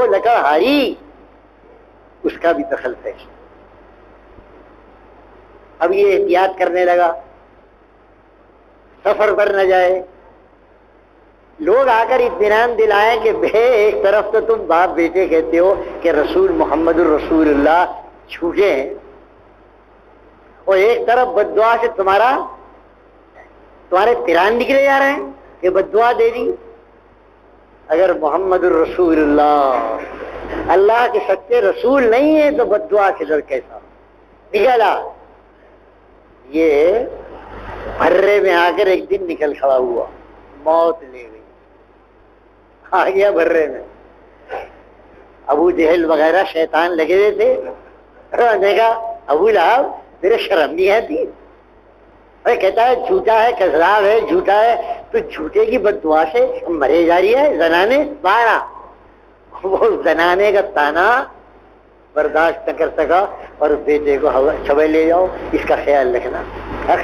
وہ لکڑہاری اس کا بھی دخل ہے. اب یہ احتیاط کرنے لگا سفر پر نہ جائے. لوگ آ کر اطمینان دلائیں کہ بھے ایک طرف تو تم باپ بیٹے کہتے ہو کہ رسول محمد الرسول اللہ چھوٹے ہیں, اور ایک طرف بددعا سے تمہارے پیران نکلے جا رہے ہیں کہ بددعا دے دی. اگر محمد الرسول اللہ کے سچے رسول نہیں ہے تو بددعا سے ڈر کیسا نکلا. یہ بھرے میں آ کر ایک دن نکل کھڑا ہوا, موت لے گئی, آ گیا بھرے میں. ابو جہل وغیرہ شیطان لگے ہوئے تھے. دیکھا ابو لہب میرے شرم نہیں آتی, ارے کہتا ہے جھوٹا ہے, کذاب ہے, جھوٹا ہے, تو جھوٹے کی بددعا سے مرے جا رہی ہے. زنانے مارا, وہ زنانے کا تانا برداشت نہ کر سکا اور بیٹے کو چھوے لے جاؤ, اس کا خیال رکھنا,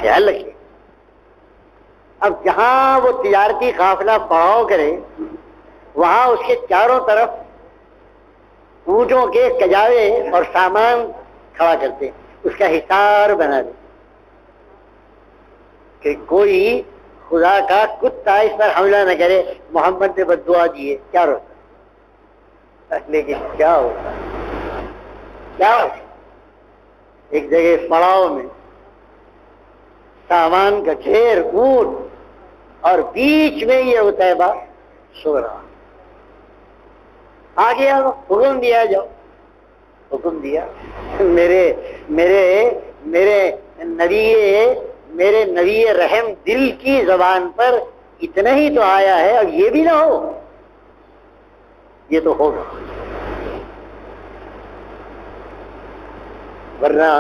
خیال رکھیے. اب جہاں وہ تجارتی قافلہ پڑاؤ کرے وہاں اس کے چاروں طرف اونٹوں کے کجاوے اور سامان کھڑا کرتے, اس کا حصار بنا دے کہ کوئی خدا کا کتا اس پر حملہ نہ کرے. محمد نے بددعا دی ہے, کیا روتا, لیکن کیا ہوتا ایک جگہ پڑاؤ میں سامان کا ڈھیر, اونٹ, اور بیچ میں یہ عتیبہ سو رہا. آ گیا حکم دیا, جاؤ, حکم دیا. میرے نبی رحم دل کی زبان پر اتنا ہی تو آیا ہے, اب یہ بھی نہ ہو, یہ تو ہوگا, ورنہ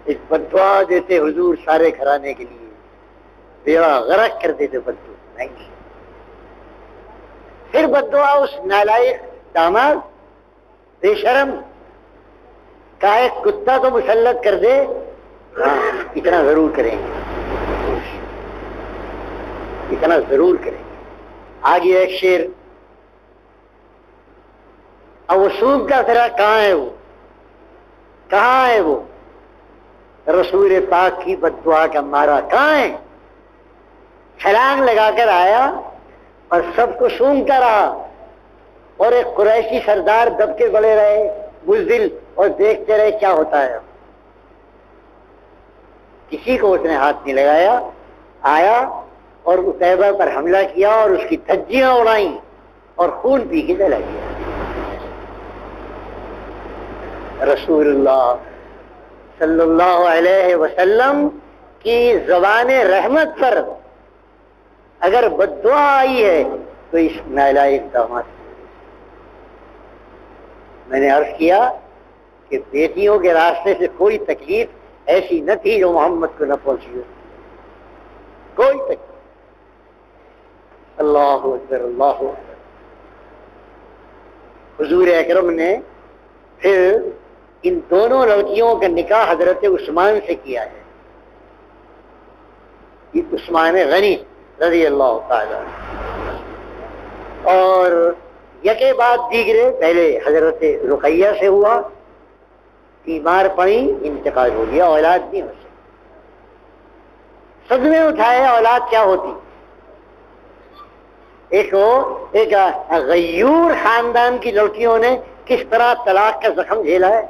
ایک بددعا دیتے حضور سارے گھرانے کے لیے, بیڑا غرق کر دیتے بددعا نہیں. پھر بددعا اس نالائق داماد بے شرم کا ایک کتا کو مسلط کر دے, اتنا ضرور کریں گے, اتنا ضرور کریں گے. آگے ایک شیر, اب وہ سونگتا پھرا, کہاں ہے وہ, کہاں ہے وہ رسول پاک کی بددعا کا مارا, کہاں ہے؟ چھلانگ لگا کر آیا اور سب کو سونگتا رہا, اور ایک قریشی سردار دب کے بڑے رہے بزدل, اور دیکھتے رہے کیا ہوتا ہے. کسی کو اس نے ہاتھ نہیں لگایا, آیا اور عتیبہ پر حملہ کیا اور اس کی دھجیاں اڑائیں اور خون پی کے چلا گیا. رسول اللہ صلی اللہ علیہ وسلم کی زبان رحمت پر اگر بددعا آئی ہے تو اس نالائق داماد. میں نے عرض کیا کہ بیٹیوں کے راستے سے کوئی تکلیف ایسی نہ تھی جو محمد کو نہ پہنچی ہو, کوئی تکلیف. اللہ اکبر, اللہ اکبر. حضور اکرم نے پھر ان دونوں لڑکیوں کا نکاح حضرت عثمان سے کیا ہے. یہ عثمان غنی رضی اللہ تعالی, اور یکے بعد دیگرے, پہلے حضرت رقیہ سے ہوا, بیمار پڑی, انتقال ہو گیا, اولاد نہیں ہو سکی. صدمے اٹھائے, اولاد کیا ہوتی. ایک غیور خاندان کی لڑکیوں نے کس طرح طلاق کا زخم جھیلا ہے,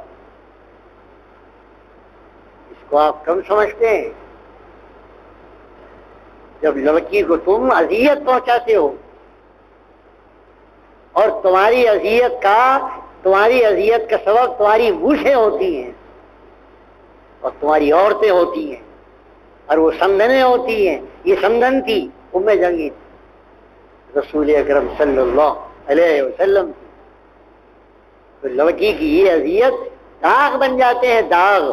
اس کو آپ کم سمجھتے ہیں. جب لڑکی کو تم اذیت پہنچاتے ہو اور تمہاری اذیت کا سبب تمہاری بوشیں ہوتی ہیں اور تمہاری عورتیں ہوتی ہیں اور وہ سمندنیں ہوتی ہیں, یہ سمندن تھی ام جنگی رسول اکرم صلی اللہ علیہ وسلم کی. تو لڑکی کی یہ اذیت داغ بن جاتے ہیں, داغ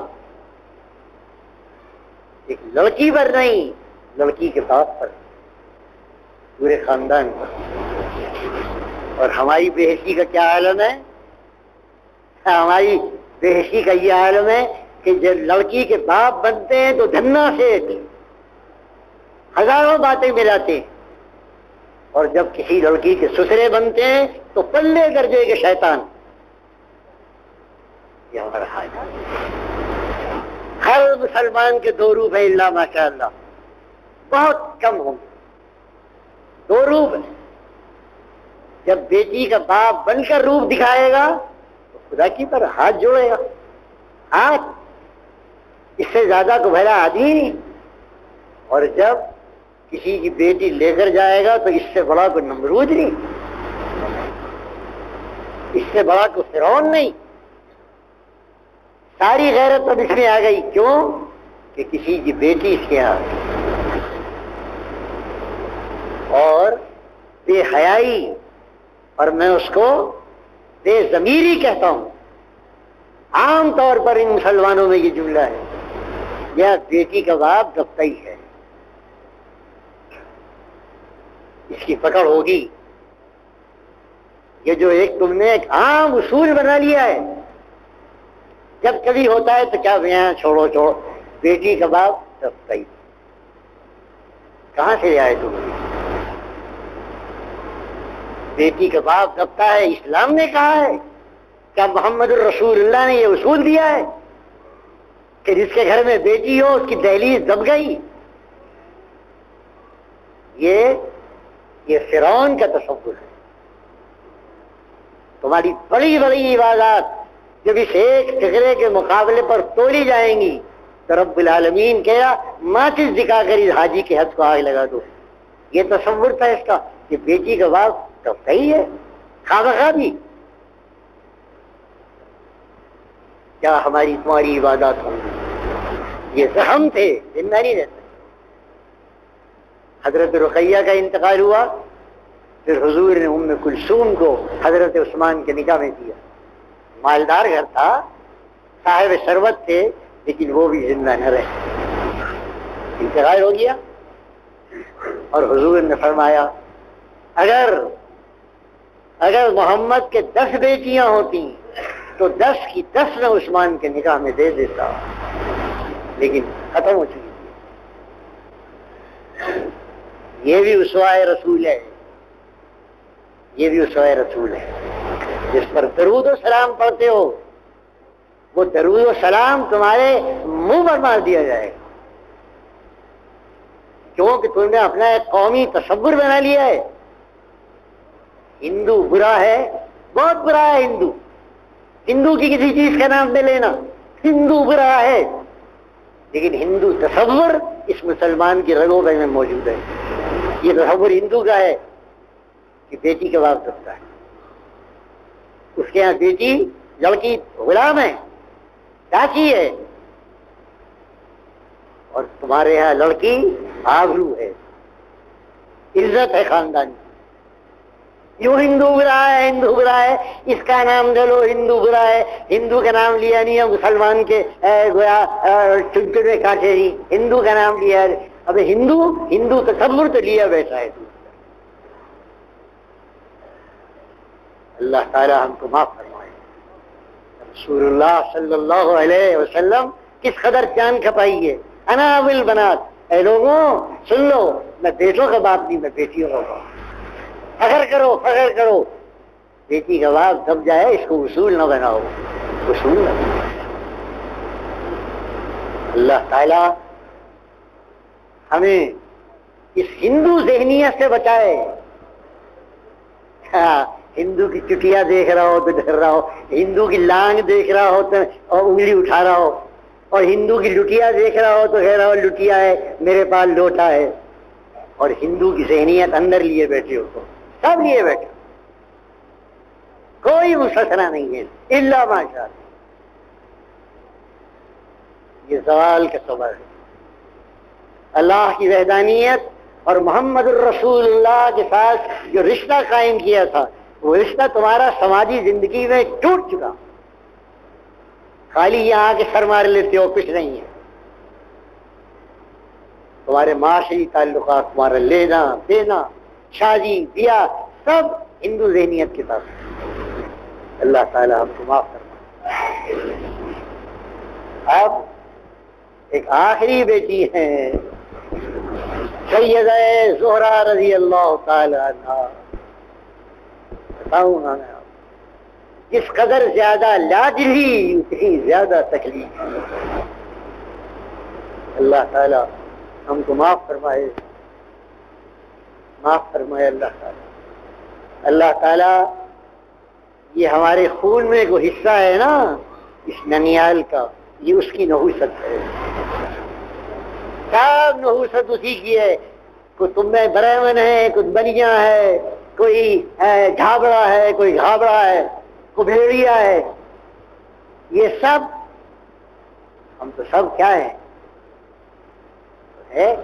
ایک لڑکی پر نہیں, لڑکی کے باپ پر, پورے خاندان پر. اور ہماری بے حسی کا کیا عالم ہے, ہماری بے حسی کا یہ عالم ہے کہ جب لڑکی کے باپ بنتے ہیں تو دھنا سے ہزاروں باتیں ملاتے ہیں, اور جب کسی لڑکی کے سسرے بنتے ہیں تو پلے درجے کے شیطان یہ ہمارا حال ہے. ہر مسلمان کے دو روپ ہے اللہ ماشاء اللہ، بہت کم ہوں گے. دو روپ ہے. جب بیٹی کا باپ بن کر روپ دکھائے گا تو خدا کی پر ہاتھ جوڑے گا. ہاتھ اس سے زیادہ کو بھلا آدمی نہیں. اور جب کسی کی بیٹی لے کر جائے گا تو اس سے بڑا کوئی نمرود نہیں، اس سے بڑا کوئی فرعون نہیں. ساری غیرت اب اس میں آ گئی. کیوں؟ کہ کسی کی بیٹی اس کے یہاں اور بے حیائی، اور میں اس کو بے ضمیری کہتا ہوں. عام طور پر ان مسلمانوں میں یہ جملہ ہے، یہ بیٹی کا باپ دبتا ہی ہے. اس کی پکڑ ہوگی. یہ جو ایک تم نے ایک عام اصول بنا لیا ہے، جب کبھی ہوتا ہے تو کیا بیاں چھوڑو چھوڑو، بیٹی کا باپ دبتا ہی. کہاں سے آئے تم؟ بیٹی کا باپ دبتا ہے، اسلام نے کہا ہے. کیا محمد الرسول اللہ نے یہ اصول دیا ہے کہ جس کے گھر میں بیٹی ہو اس کی دہلیز دب گئی؟ یہ فرعون کا تصور ہے. تمہاری بڑی بڑی عبادات جب اس ایک ٹکڑے کے مقابلے پر تولی جائیں گی تو رب العالمین کہہ رہا ماچس دکھا کر اس حاجی کے ہاتھ کو آگ لگا دو. یہ تصور تھا اس کا کہ بیٹی کا باپ تو صحیح ہے. خواہ بھی کیا ہماری تمہاری عبادات ہوں گی؟ یہ زخم تھے، زندہ نہیں رہتے. حضرت رقیہ کا انتقال ہوا، پھر حضور نے ام کلثوم کو حضرت عثمان کے نکاح میں دیا. مالدار گھر تھا، صاحب ثروت تھے، لیکن وہ بھی زندہ نہ رہے. انتقال ہو گیا اور حضور نے فرمایا اگر محمد کے 10 بیٹیاں ہوتی تو 10 کی 10 میں عثمان کے نکاح میں دے دیتا، لیکن ختم ہو چکی. یہ بھی اسوہ رسول ہے، یہ بھی اسوہ رسول ہے. جس پر درود و سلام پڑھتے ہو وہ درود و سلام تمہارے منہ پر مار دیا جائے گا، کیونکہ تم نے اپنا ایک قومی تصور بنا لیا ہے. ہندو برا ہے، بہت برا ہے ہندو. ہندو کی کسی چیز کا نام دے لینا، ہندو برا ہے. لیکن ہندو تصور اس مسلمان کی رگوں میں موجود ہے. یہ تصور ہندو کا ہے کہ بیٹی کا باپ دبتا ہے. اس کے یہاں بیٹی لڑکی غلام ہے، چاچی ہے، اور تمہارے یہاں لڑکی آبرو ہے، عزت ہے خاندان کی. یوں ہندو برا ہے، ہندو برا ہے، اس کا نام لے لو ہندو برا ہے. ہندو کا نام لیا نہیں ہے مسلمان کے گویا چنچن میں کانٹے نہیں، ہندو کا نام لیا ہے. اب ہندو تصور تو لیا بیٹھا ہے. اللہ تعالی ہم کو معاف فرمائے. رسول اللہ صلی اللہ علیہ وسلم کس قدر جان کھپائی ہے. انا بالبنات، اے لوگوں سن لو، میں بیٹوں کا باپ نہیں، میں بیٹیوں کا باپ. فخر کرو. بیٹی کا باپ دب جائے اس کو اصول نہ بناؤ، اصول نہ بناؤ. اللہ تعالی ہمیں اس ہندو ذہنیت سے بچائے. ہندو کی چٹیا دیکھ رہا ہو تو ڈر رہا ہو، ہندو کی لانگ دیکھ رہا ہو تو اور انگلی اٹھا رہا ہو، اور ہندو کی لٹیا دیکھ رہا ہو تو کہہ رہا ہو لٹیا ہے، میرے پاس لوٹا ہے. اور ہندو کی ذہنیت اندر لیے بیٹھے ہو، تو سب لیے بیٹھے، کوئی مستثنا نہیں ہے الا ماشاء اللہ. یہ زوال کا سبب ہے. اللہ کی وحدانیت اور محمد الرسول اللہ کے ساتھ جو رشتہ قائم کیا تھا، وہ رشتہ تمہارا سماجی زندگی میں ٹوٹ چکا. خالی یہاں کے سر مار لیتے ہو، کچھ نہیں ہے. تمہارے معاشی تعلقات، تمہارا لینا دینا، شادی بیاہ، سب ہندو ذہنیت کے ساتھ. اللہ تعالی ہم کو معاف فرمائے. اب ایک آخری بیٹی ہے سیدہ زہرا رضی اللہ تعالی عنہا. بتاؤں گا میں آپ. جس قدر زیادہ لاڈلی اتنی زیادہ تکلیف. اللہ تعالی ہم کو معاف فرمائے، معاف فرمائے اللہ تعالی. اللہ تعالی یہ ہمارے خون میں کو حصہ ہے نا اس ننیال کا، یہ اس کی نحوست ہے. سب نحوست اسی کی ہے. کوئی تم میں برہمن ہے، کوئی بنیا ہے، کوئی جھابڑا ہے، کوئی گھابڑا ہے، کوئی بھیڑیا ہے. یہ سب ہم تو سب کیا ہیں؟ ہے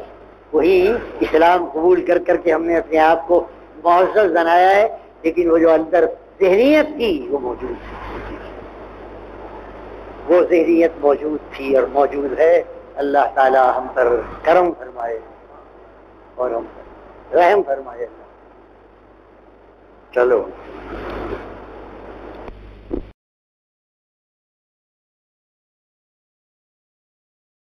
وہی اسلام قبول کر کر کے ہم نے اپنے آپ کو معزز بنایا ہے، لیکن وہ جو اندر ذہنیت تھی وہ موجود تھی، وہ ذہنیت موجود تھی اور موجود ہے. اللہ تعالی ہم پر کرم فرمائے اور ہم پر رحم فرمائے. چلو